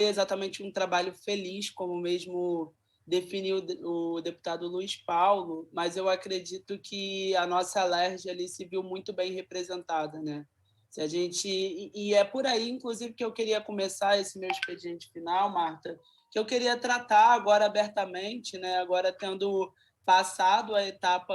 exatamente um trabalho feliz, como mesmo definiu o deputado Luiz Paulo, mas eu acredito que a nossa alergia ali se viu muito bem representada, né? Se a gente e é por aí, inclusive, que eu queria começar esse meu expediente final, Marta, que eu queria tratar agora abertamente, né? Agora tendo passado a etapa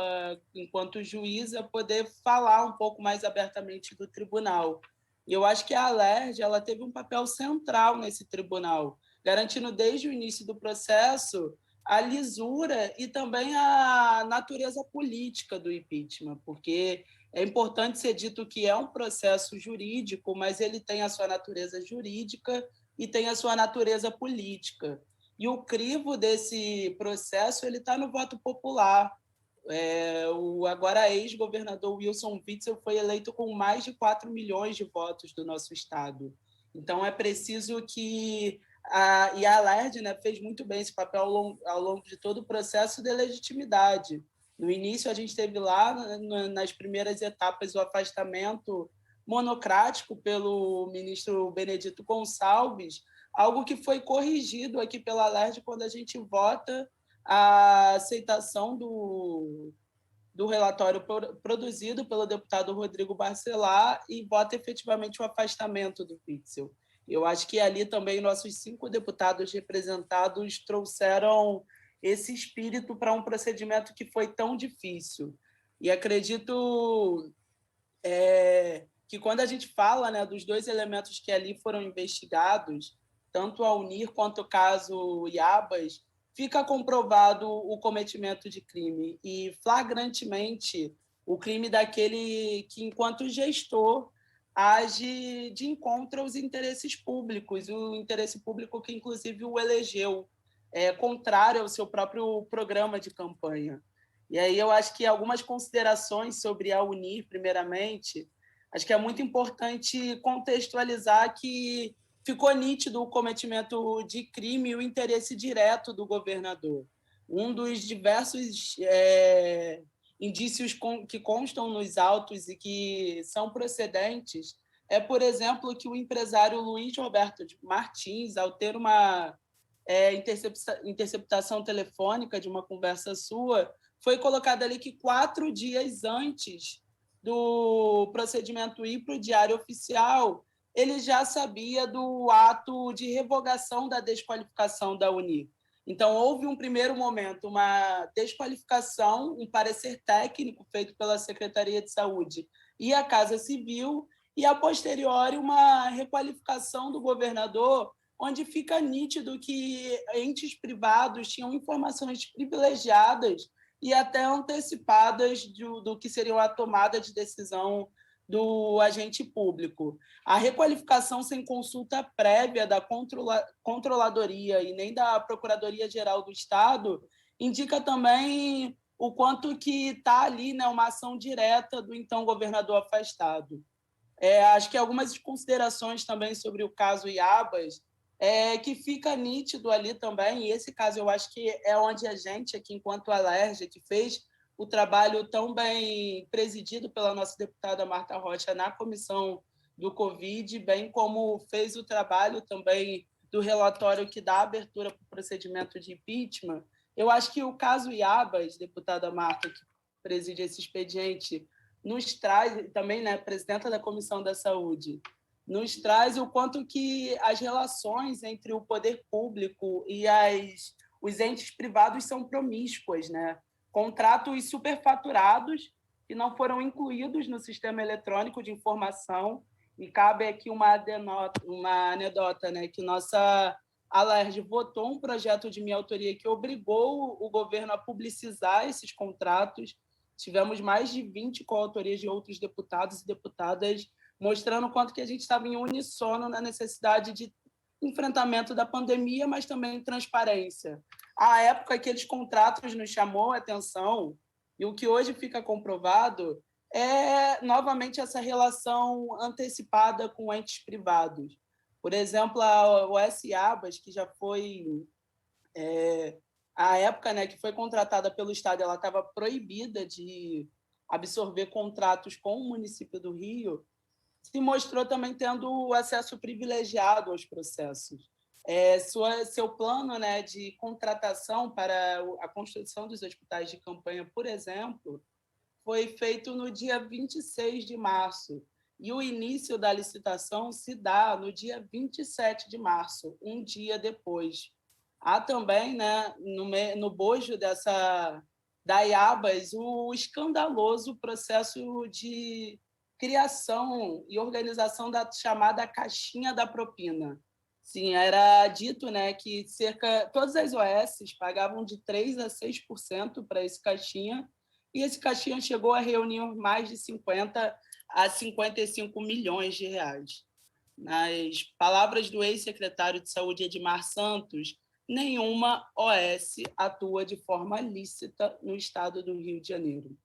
enquanto juíza, poder falar um pouco mais abertamente do tribunal. E eu acho que a Alerj ela teve um papel central nesse tribunal, garantindo desde o início do processo a lisura e também a natureza política do impeachment, porque é importante ser dito que é um processo jurídico, mas ele tem a sua natureza jurídica e tem a sua natureza política. E o crivo desse processo ele está no voto popular. O agora ex-governador Wilson Witzel foi eleito com mais de 4 milhões de votos do nosso estado. Então, é preciso que e a Alerj, né, fez muito bem esse papel ao longo de todo o processo de legitimidade. No início, a gente teve lá, nas primeiras etapas, o afastamento monocrático pelo ministro Benedito Gonçalves, algo que foi corrigido aqui pela Alerj quando a gente vota a aceitação do relatório produzido pelo deputado Rodrigo Barcelar e vota efetivamente o afastamento do Witzel. Eu acho que ali também nossos 5 deputados representados trouxeram esse espírito para um procedimento que foi tão difícil. E acredito que quando a gente fala, né, dos 2 elementos que ali foram investigados, tanto a Unir quanto o caso Iabas, fica comprovado o cometimento de crime e flagrantemente o crime daquele que, enquanto gestor, age de encontro aos interesses públicos, o interesse público que, inclusive, o elegeu, contrário ao seu próprio programa de campanha. E aí eu acho que algumas considerações sobre a Unir, primeiramente, acho que é muito importante contextualizar que ficou nítido o cometimento de crime e o interesse direto do governador. Um dos diversos indícios que constam nos autos e que são procedentes é, por exemplo, que o empresário Luiz Roberto Martins, ao ter uma interceptação telefônica de uma conversa sua, foi colocado ali que 4 dias antes do procedimento ir para o Diário Oficial, ele já sabia do ato de revogação da desqualificação da Unir. Então, houve um primeiro momento, uma desqualificação, um parecer técnico feito pela Secretaria de Saúde e a Casa Civil, e, a posteriori, uma requalificação do governador, onde fica nítido que entes privados tinham informações privilegiadas e até antecipadas do que seria a tomada de decisão do agente público. A requalificação sem consulta prévia da Controladoria e nem da Procuradoria-Geral do Estado indica também o quanto que está ali, né, uma ação direta do então governador afastado. Acho que algumas considerações também sobre o caso Iabas, que fica nítido ali também, e esse caso eu acho que é onde a gente, aqui enquanto Alerj, que fez o trabalho tão bem presidido pela nossa deputada Marta Rocha na comissão do Covid, bem como fez o trabalho também do relatório que dá abertura para o procedimento de impeachment, eu acho que o caso Iabas, deputada Marta, que preside esse expediente, nos traz, também, né, presidenta da Comissão da Saúde, nos traz o quanto que as relações entre o poder público e os entes privados são promíscuas, né? Contratos superfaturados que não foram incluídos no sistema eletrônico de informação, e cabe aqui uma anedota, né, que nossa Alerj votou um projeto de minha autoria que obrigou o governo a publicizar esses contratos. Tivemos mais de 20 coautorias de outros deputados e deputadas mostrando o quanto que a gente estava em unissono na necessidade de enfrentamento da pandemia, mas também transparência. À época, aqueles contratos nos chamou a atenção, e o que hoje fica comprovado é, novamente, essa relação antecipada com entes privados. Por exemplo, a OS-Abas, que já foi a época, né, que foi contratada pelo Estado, ela estava proibida de absorver contratos com o município do Rio, se mostrou também tendo acesso privilegiado aos processos. Seu plano, né, de contratação para a construção dos hospitais de campanha, por exemplo, foi feito no dia 26 de março, e o início da licitação se dá no dia 27 de março, um dia depois. Há também, né, no bojo da IABAS, o escandaloso processo de criação e organização da chamada caixinha da propina. Sim, era dito, né, que todas as OS pagavam de 3% a 6% para esse caixinha, e esse caixinha chegou a reunir mais de 50 a 55 milhões de reais. Nas palavras do ex-secretário de Saúde, Edmar Santos, nenhuma OS atua de forma lícita no estado do Rio de Janeiro.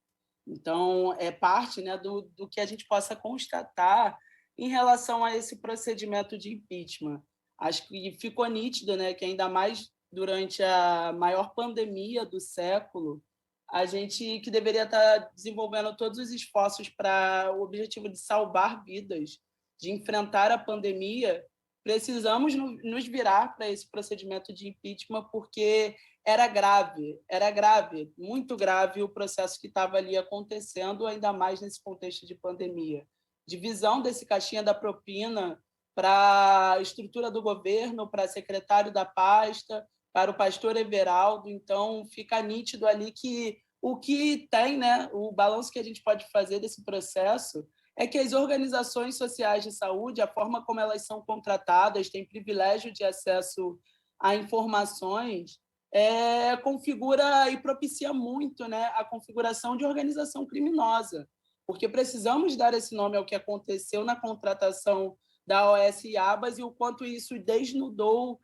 Então, é parte, né, do que a gente possa constatar em relação a esse procedimento de impeachment. Acho que ficou nítido, né, que ainda mais durante a maior pandemia do século, a gente que deveria estar desenvolvendo todos os esforços para o objetivo de salvar vidas, de enfrentar a pandemia, precisamos nos virar para esse procedimento de impeachment, porque era grave, muito grave o processo que estava ali acontecendo, ainda mais nesse contexto de pandemia. Divisão desse caixinha da propina para a estrutura do governo, para secretário da pasta, para o pastor Everaldo. Então, fica nítido ali que o que tem, né, o balanço que a gente pode fazer desse processo é que as organizações sociais de saúde, a forma como elas são contratadas, têm privilégio de acesso a informações, configura e propicia muito, né, a configuração de organização criminosa, porque precisamos dar esse nome ao que aconteceu na contratação da OS Abas e o quanto isso desnudou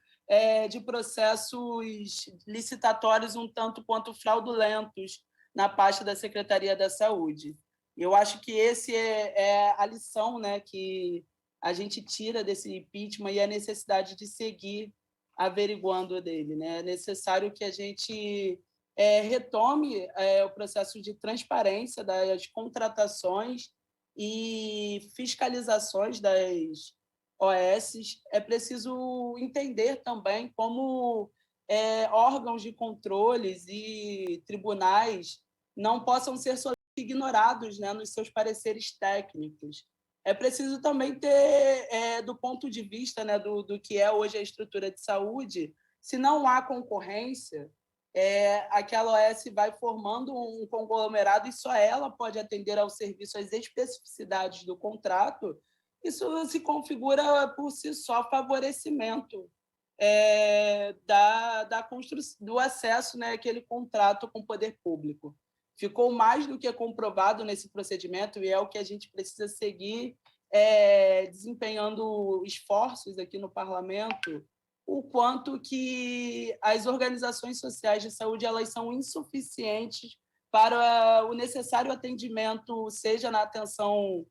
de processos licitatórios um tanto quanto fraudulentos na pasta da Secretaria da Saúde. Eu acho que esse é a lição, né, que a gente tira desse impeachment e a necessidade de seguir averiguando dele, né? É necessário que a gente retome o processo de transparência das contratações e fiscalizações das OS. É preciso entender também como órgãos de controles e tribunais não possam ser ignorados, né, nos seus pareceres técnicos. É preciso também ter, do ponto de vista, né, do que é hoje a estrutura de saúde, se não há concorrência, aquela OS vai formando um conglomerado e só ela pode atender ao serviço às especificidades do contrato. Isso se configura por si só favorecimento da construção, do acesso, né, àquele contrato com o poder público. Ficou mais do que comprovado nesse procedimento e é o que a gente precisa seguir desempenhando esforços aqui no parlamento, o quanto que as organizações sociais de saúde elas são insuficientes para o necessário atendimento, seja na atenção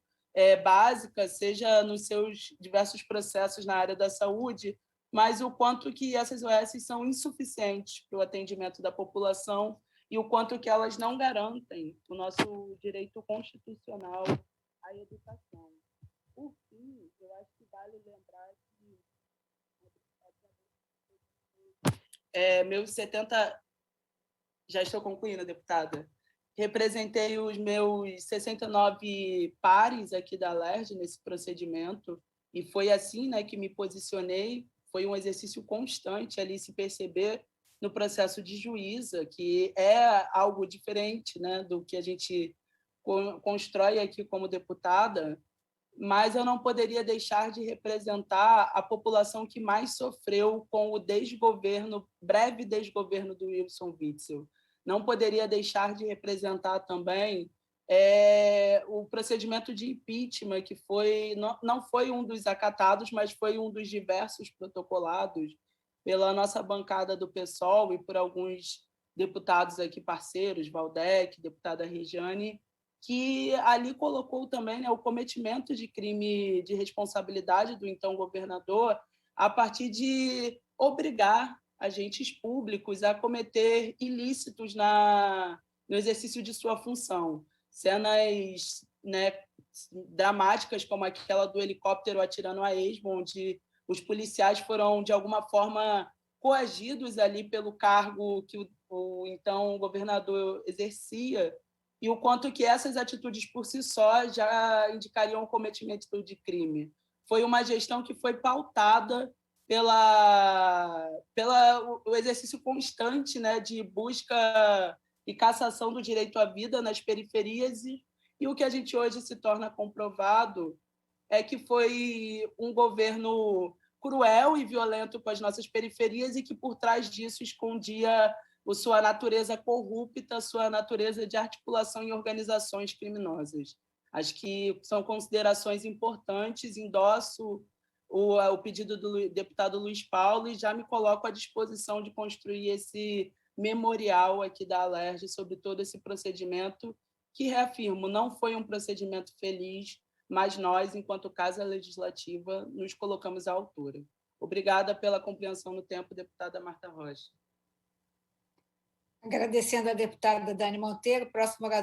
básica, seja nos seus diversos processos na área da saúde, mas o quanto que essas OS são insuficientes para o atendimento da população e o quanto que elas não garantem o nosso direito constitucional à educação. Por fim, eu acho que vale lembrar que meus 70... Já estou concluindo, deputada. Representei os meus 69 pares aqui da LERJ nesse procedimento e foi assim, né, que me posicionei. Foi um exercício constante ali se perceber no processo de juíza, que é algo diferente, né, do que a gente constrói aqui como deputada, mas eu não poderia deixar de representar a população que mais sofreu com o breve desgoverno do Wilson Witzel. Não poderia deixar de representar também o procedimento de impeachment, que não foi um dos acatados, mas foi um dos diversos protocolados pela nossa bancada do PSOL e por alguns deputados aqui parceiros, Valdec, deputada Regiane, que ali colocou também, né, o cometimento de crime de responsabilidade do então governador a partir de obrigar agentes públicos a cometer ilícitos no exercício de sua função. Cenas, né, dramáticas como aquela do helicóptero atirando a esmo, onde os policiais foram, de alguma forma, coagidos ali pelo cargo que o então governador exercia, e o quanto que essas atitudes por si só já indicariam o cometimento de crime. Foi uma gestão que foi pautada pela o exercício constante, né, de busca e cassação do direito à vida nas periferias, e o que a gente hoje se torna comprovado é que foi um governo cruel e violento com as nossas periferias e que, por trás disso, escondia a sua natureza corrupta, sua natureza de articulação em organizações criminosas. Acho que são considerações importantes, endosso o pedido do deputado Luiz Paulo e já me coloco à disposição de construir esse memorial aqui da Alerj sobre todo esse procedimento, que, reafirmo, não foi um procedimento feliz, mas nós, enquanto Casa Legislativa, nos colocamos à altura. Obrigada pela compreensão no tempo, deputada Marta Rocha. Agradecendo a deputada Dani Monteiro, próximo orador.